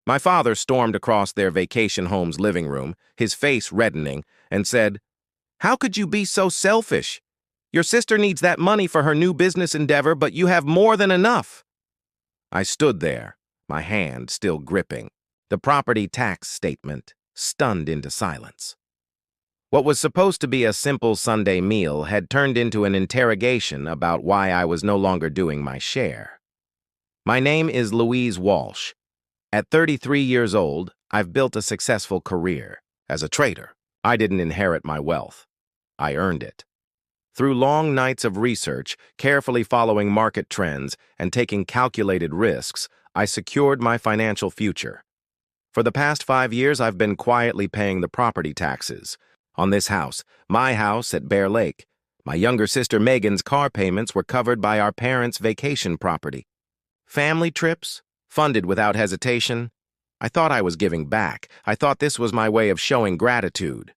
My father stormed across their vacation home's living room, his face reddening, and said, "How could you be so selfish? Your sister needs that money for her new business endeavor, but you have more than enough." I stood there, my hand still gripping the property tax statement, stunned into silence. What was supposed to be a simple Sunday meal had turned into an interrogation about why I was no longer doing my share. My name is Louise Walsh. At 33 years old, I've built a successful career. As a trader, I didn't inherit my wealth. I earned it. Through long nights of research, carefully following market trends, and taking calculated risks, I secured my financial future. For the past 5 years, I've been quietly paying the property taxes on this house, my house at Bear Lake. My younger sister Megan's car payments were covered by our parents' vacation property. Family trips, funded without hesitation. I thought I was giving back. I thought this was my way of showing gratitude.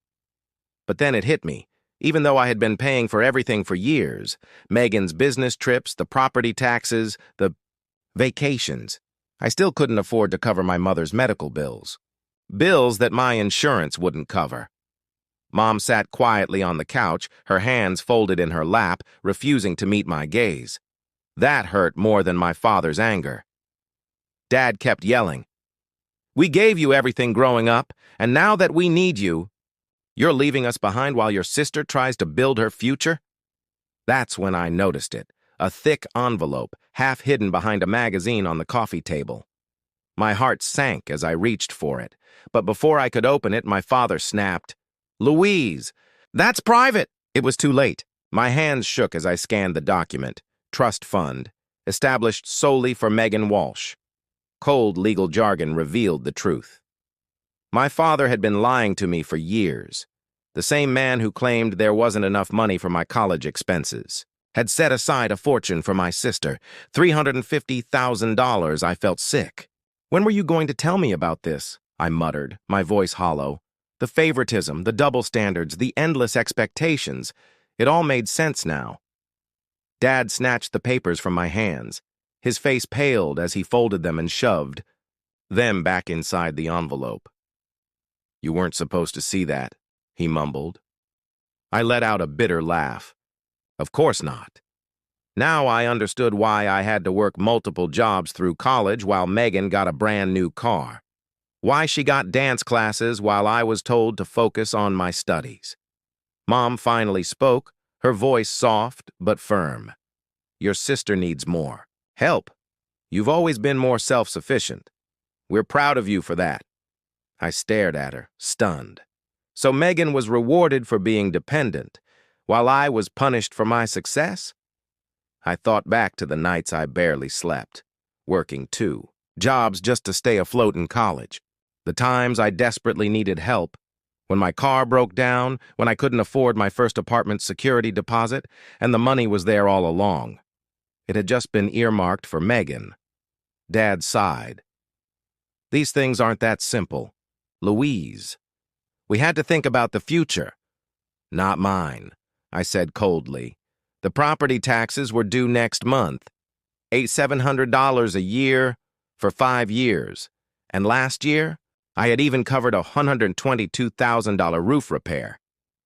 But then it hit me. Even though I had been paying for everything for years, Megan's business trips, the property taxes, the vacations, I still couldn't afford to cover my mother's medical bills. Bills that my insurance wouldn't cover. Mom sat quietly on the couch, her hands folded in her lap, refusing to meet my gaze. That hurt more than my father's anger. Dad kept yelling, "We gave you everything growing up, and now that we need you, you're leaving us behind while your sister tries to build her future?" That's when I noticed it, a thick envelope, half hidden behind a magazine on the coffee table. My heart sank as I reached for it, but before I could open it, my father snapped, "Louise, that's private!" It was too late. My hands shook as I scanned the document. Trust fund, established solely for Megan Walsh. Cold legal jargon revealed the truth. My father had been lying to me for years. The same man who claimed there wasn't enough money for my college expenses had set aside a fortune for my sister, $350,000. I felt sick. "When were you going to tell me about this?" I muttered, my voice hollow. The favoritism, the double standards, the endless expectations. It all made sense now. Dad snatched the papers from my hands. His face paled as he folded them and shoved them back inside the envelope. "You weren't supposed to see that," he mumbled. I let out a bitter laugh. Of course not. Now I understood why I had to work multiple jobs through college while Megan got a brand new car. Why she got dance classes while I was told to focus on my studies. Mom finally spoke, her voice soft but firm. "Your sister needs more help. You've always been more self-sufficient. We're proud of you for that." I stared at her, stunned. So Megan was rewarded for being dependent, while I was punished for my success? I thought back to the nights I barely slept, working 2 jobs just to stay afloat in college. The times I desperately needed help, when my car broke down, when I couldn't afford my first apartment security deposit, and the money was there all along. It had just been earmarked for Megan. Dad sighed. "These things aren't that simple. Louise. We had to think about the future." "Not mine," I said coldly. "The property taxes were due next month. $700 a year for 5 years. And last year, I had even covered a $122,000 roof repair.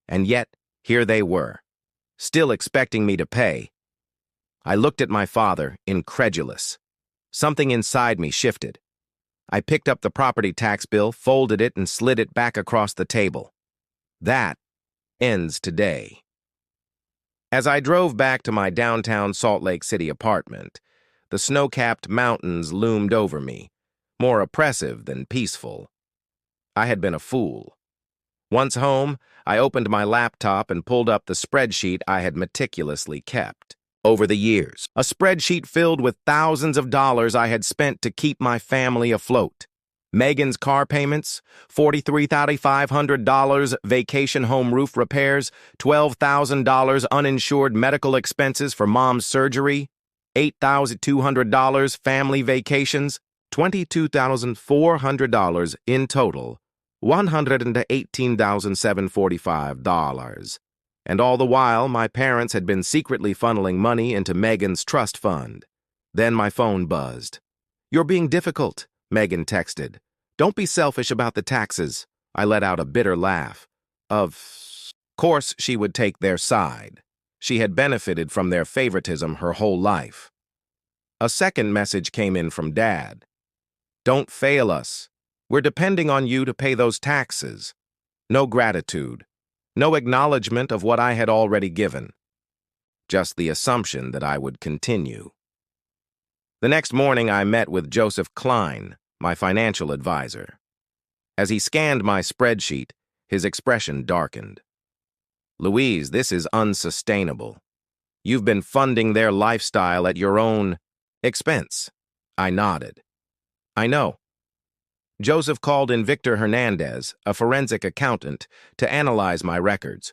And yet, here they were, still expecting me to pay." I looked at my father, incredulous. Something inside me shifted. I picked up the property tax bill, folded it, and slid it back across the table. That ends today. As I drove back to my downtown Salt Lake City apartment, the snow-capped mountains loomed over me, more oppressive than peaceful. I had been a fool. Once home, I opened my laptop and pulled up the spreadsheet I had meticulously kept over the years, a spreadsheet filled with thousands of dollars I had spent to keep my family afloat. Megan's car payments, $43,500 vacation home roof repairs, $12,000 uninsured medical expenses for mom's surgery, $8,200 family vacations, $22,400 in total, $118,745. And all the while, my parents had been secretly funneling money into Megan's trust fund. Then my phone buzzed. "You're being difficult," Megan texted. Don't be selfish about the taxes. I let out a bitter laugh. Of course she would take their side. She had benefited from their favoritism her whole life. A second message came in from Dad. Don't fail us. We're depending on you to pay those taxes. No gratitude. No acknowledgement of what I had already given. Just the assumption that I would continue. The next morning I met with Joseph Klein, my financial advisor. As he scanned my spreadsheet, his expression darkened. Louise, this is unsustainable. You've been funding their lifestyle at your own expense. I nodded. I know. Joseph called in Victor Hernandez, a forensic accountant, to analyze my records.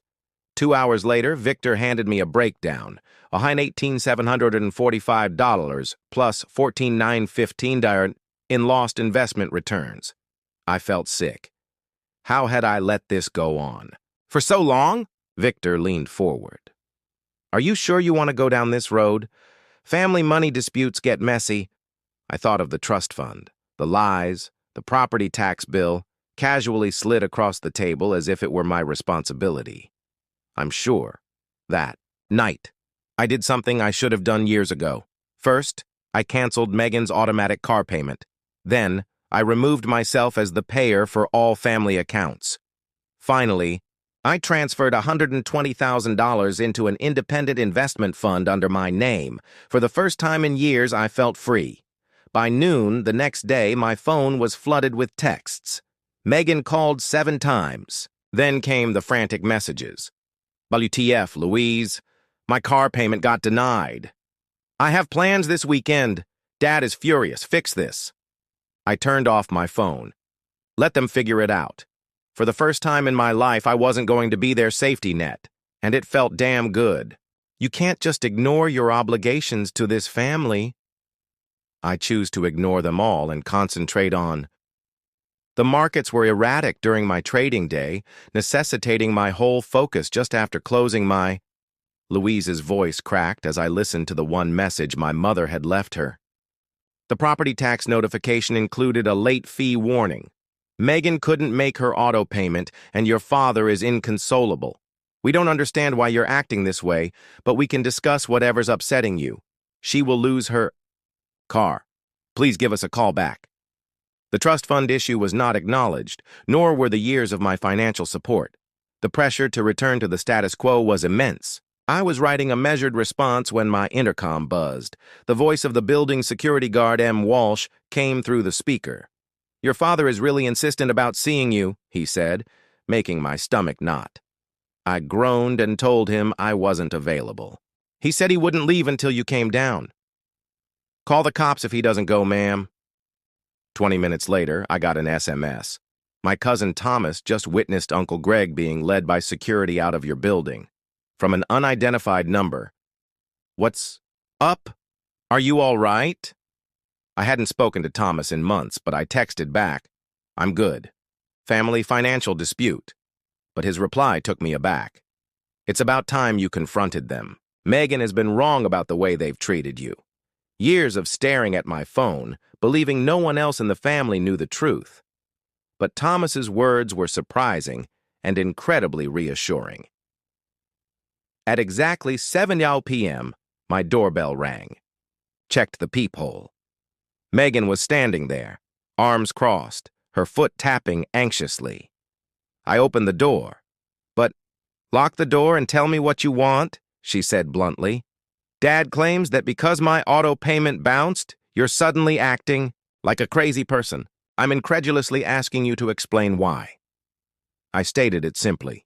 2 hours later, Victor handed me a breakdown, $18,745 plus $14,915 in lost investment returns. I felt sick. How had I let this go on? For so long? Victor leaned forward. Are you sure you want to go down this road? Family money disputes get messy. I thought of the trust fund, the lies, the property tax bill, casually slid across the table as if it were my responsibility. I'm sure. That night, I did something I should have done years ago. First, I canceled Megan's automatic car payment. Then, I removed myself as the payer for all family accounts. Finally, I transferred $120,000 into an independent investment fund under my name. For the first time in years, I felt free. By noon the next day, my phone was flooded with texts. Megan called 7 times. Then came the frantic messages. WTF, Louise. My car payment got denied. I have plans this weekend. Dad is furious. Fix this. I turned off my phone. Let them figure it out. For the first time in my life, I wasn't going to be their safety net, and it felt damn good. You can't just ignore your obligations to this family. I choose to ignore them all and concentrate on. The markets were erratic during my trading day, necessitating my whole focus just after closing my... Louise's voice cracked as I listened to the one message my mother had left her. The property tax notification included a late fee warning. Megan couldn't make her auto payment, and your father is inconsolable. We don't understand why you're acting this way, but we can discuss whatever's upsetting you. She will lose her car. Please give us a call back. The trust fund issue was not acknowledged, nor were the years of my financial support. The pressure to return to the status quo was immense. I was writing a measured response when my intercom buzzed. The voice of the building security guard, M. Walsh, came through the speaker. Your father is really insistent about seeing you, he said, making my stomach knot. I groaned and told him I wasn't available. He said he wouldn't leave until you came down. Call the cops if he doesn't go, ma'am. 20 minutes later, I got an SMS. My cousin Thomas just witnessed Uncle Greg being led by security out of your building. From an unidentified number. What's up? Are you all right? I hadn't spoken to Thomas in months, but I texted back, I'm good. Family financial dispute. But his reply took me aback. It's about time you confronted them. Megan has been wrong about the way they've treated you. Years of staring at my phone, believing no one else in the family knew the truth. But Thomas's words were surprising and incredibly reassuring. At exactly 7 p.m., my doorbell rang. Checked the peephole. Megan was standing there, arms crossed, her foot tapping anxiously. I opened the door. But, lock the door and tell me what you want, she said bluntly. Dad claims that because my auto payment bounced, you're suddenly acting like a crazy person. I'm incredulously asking you to explain why. I stated it simply.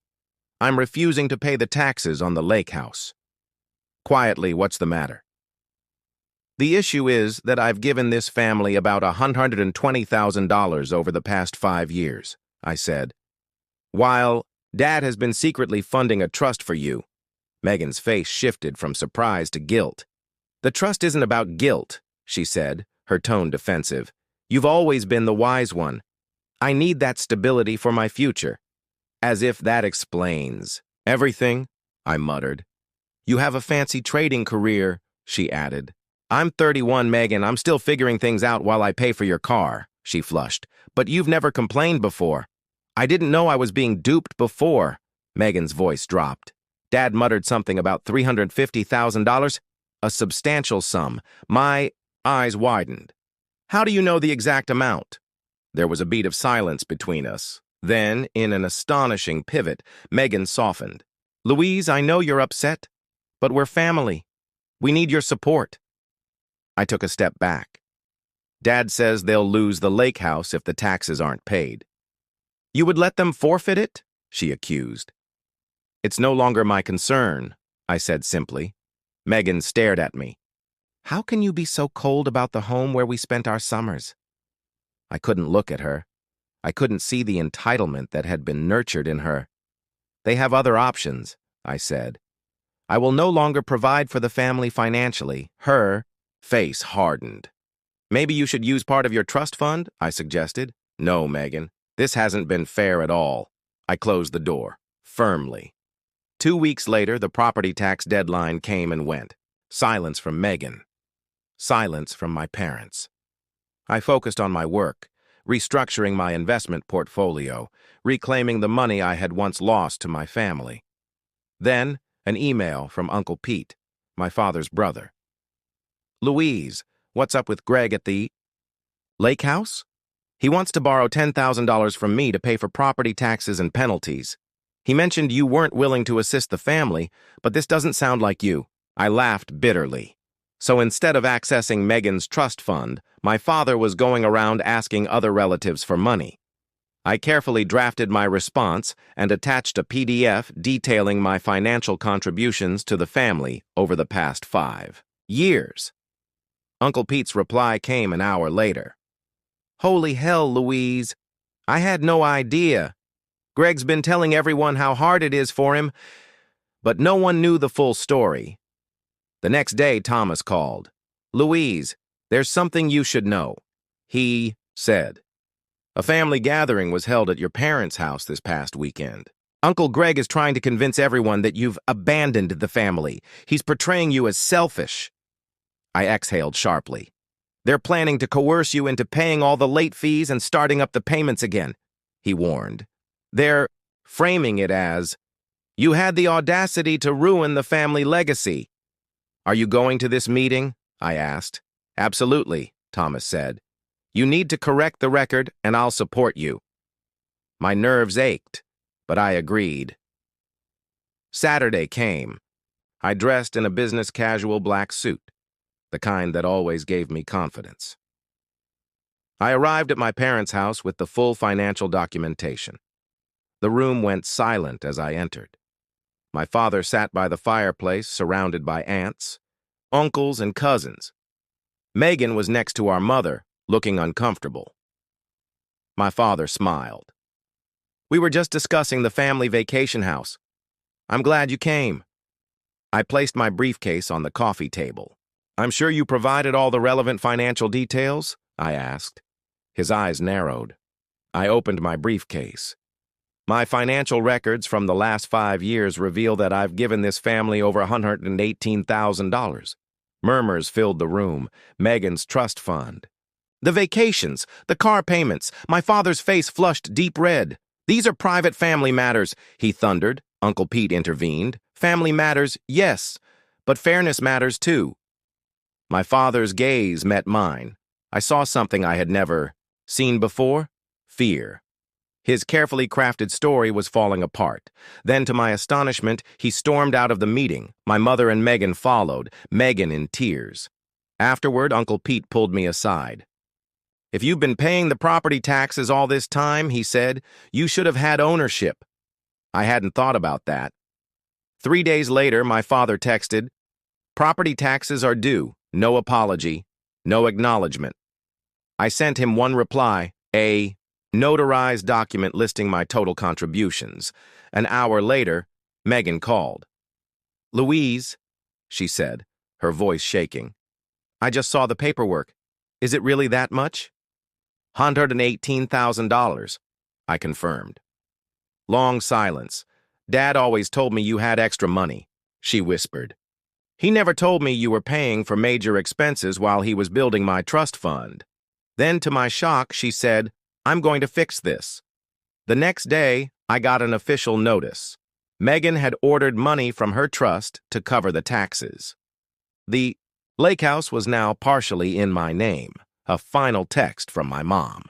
I'm refusing to pay the taxes on the lake house. Quietly, what's the matter? The issue is that I've given this family about $120,000 over the past 5 years, I said. While Dad has been secretly funding a trust for you. Megan's face shifted from surprise to guilt. The trust isn't about guilt, she said, her tone defensive. You've always been the wise one. I need that stability for my future. As if that explains everything, I muttered. You have a fancy trading career, she added. I'm 31, Megan. I'm still figuring things out while I pay for your car. she flushed. But you've never complained before. I didn't know I was being duped before. Megan's voice dropped. Dad muttered something about $350,000, a substantial sum. My eyes widened. How do you know the exact amount? There was a beat of silence between us. Then, in an astonishing pivot, Megan softened. Louise, I know you're upset, but we're family. We need your support. I took a step back. Dad says they'll lose the lake house if the taxes aren't paid. You would let them forfeit it? She accused. It's no longer my concern, I said simply. Megan stared at me. How can you be so cold about the home where we spent our summers? I couldn't look at her. I couldn't see the entitlement that had been nurtured in her. They have other options, I said. I will no longer provide for the family financially. Her face hardened. Maybe you should use part of your trust fund, I suggested. No, Megan, this hasn't been fair at all. I closed the door, firmly. 2 weeks later, the property tax deadline came and went. Silence from Megan. Silence from my parents. I focused on my work, restructuring my investment portfolio, reclaiming the money I had once lost to my family. Then, an email from Uncle Pete, my father's brother. Louise, what's up with Greg at the lake house? He wants to borrow $10,000 from me to pay for property taxes and penalties. He mentioned you weren't willing to assist the family, but this doesn't sound like you. I laughed bitterly. So instead of accessing Megan's trust fund, my father was going around asking other relatives for money. I carefully drafted my response and attached a PDF detailing my financial contributions to the family over the past 5 years. Uncle Pete's reply came an hour later. Holy hell, Louise. I had no idea. Greg's been telling everyone how hard it is for him, but no one knew the full story. The next day, Thomas called. Louise, there's something you should know. He said. A family gathering was held at your parents' house this past weekend. Uncle Greg is trying to convince everyone that you've abandoned the family. He's portraying you as selfish. I exhaled sharply. They're planning to coerce you into paying all the late fees and starting up the payments again, he warned. They're framing it as, you had the audacity to ruin the family legacy. Are you going to this meeting? I asked. Absolutely, Thomas said. You need to correct the record, and I'll support you. My nerves ached, but I agreed. Saturday came. I dressed in a business-casual black suit, the kind that always gave me confidence. I arrived at my parents' house with the full financial documentation. The room went silent as I entered. My father sat by the fireplace, surrounded by aunts, uncles, and cousins. Megan was next to our mother, looking uncomfortable. My father smiled. We were just discussing the family vacation house. I'm glad you came. I placed my briefcase on the coffee table. I'm sure you provided all the relevant financial details? I asked. His eyes narrowed. I opened my briefcase. My financial records from the last 5 years reveal that I've given this family over $118,000. Murmurs filled the room. Megan's trust fund. The vacations, the car payments, my father's face flushed deep red. These are private family matters, he thundered. Uncle Pete intervened. Family matters, yes, but fairness matters too. My father's gaze met mine. I saw something I had never seen before. Fear. His carefully crafted story was falling apart. Then, to my astonishment, he stormed out of the meeting. My mother and Megan followed, Megan in tears. Afterward, Uncle Pete pulled me aside. If you've been paying the property taxes all this time, he said, you should have had ownership. I hadn't thought about that. 3 days later, my father texted, property taxes are due, no apology, no acknowledgement. I sent him one reply, a notarized document listing my total contributions. An hour later, Megan called. Louise, she said, her voice shaking. I just saw the paperwork. Is it really that much? $118,000, I confirmed. Long silence. Dad always told me you had extra money, she whispered. He never told me you were paying for major expenses while he was building my trust fund. Then, to my shock, she said, "I'm going to fix this." The next day, I got an official notice. Megan had ordered money from her trust to cover the taxes. The lake house was now partially in my name, a final text from my mom.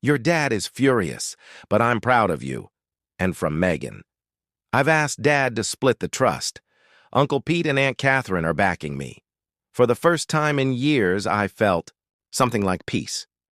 "Your dad is furious, but I'm proud of you." And from Megan. "I've asked Dad to split the trust. Uncle Pete and Aunt Catherine are backing me." For the first time in years, I felt something like peace.